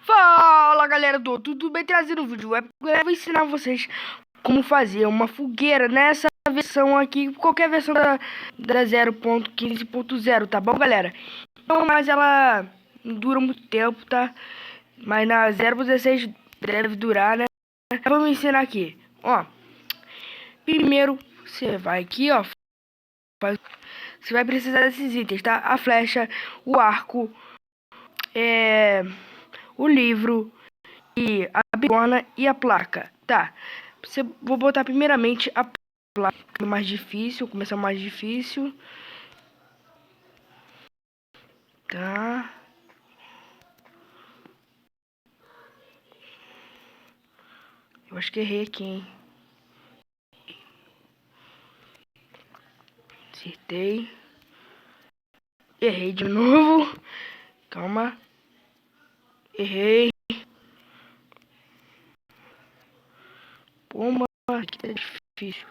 Fala galera do tudo bem, trazendo um vídeo. Eu vou ensinar vocês como fazer uma fogueira nessa versão aqui, qualquer versão da 0.15.0, tá bom galera? Então, mas ela não dura muito tempo, tá? Mas na 0.16 deve durar, né? Vamos ensinar aqui, ó. Primeiro, você vai aqui, ó. Você vai precisar desses itens, tá? A flecha, o arco, o livro e a bigorna e a placa, tá? Vou botar primeiramente a placa mais difícil, começar mais difícil, tá? Eu acho que errei aqui, hein? Acertei. Errei de novo. Calma. Errei. Pô, mano, aqui tá difícil.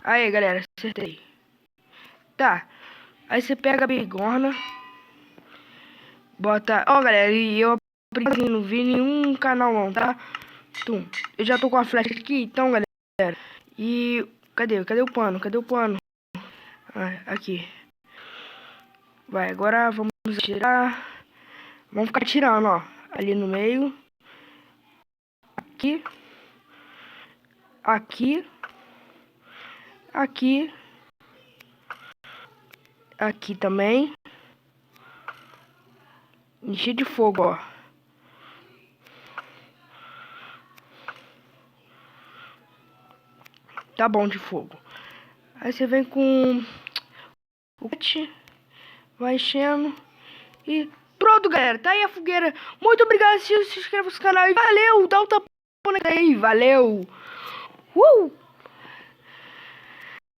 Aí, galera, acertei. Tá. Aí você pega a bigorna. Bota... Ó, galera, e eu aprendi, não vi nenhum canal não, tá? Tum. Eu já tô com a flecha aqui, então, galera. E... Cadê o pano? Cadê o pano? Ah, aqui. Vai, agora vamos tirar. Vamos ficar tirando, ó. Ali no meio. Aqui. Aqui. Aqui. Aqui também. Encher de fogo, ó. Tá bom de fogo. Aí você vem com o kit, vai enchendo e pronto, galera. Tá aí a fogueira. Muito obrigado, se inscreva no canal e valeu. Dá um tapão aí, valeu.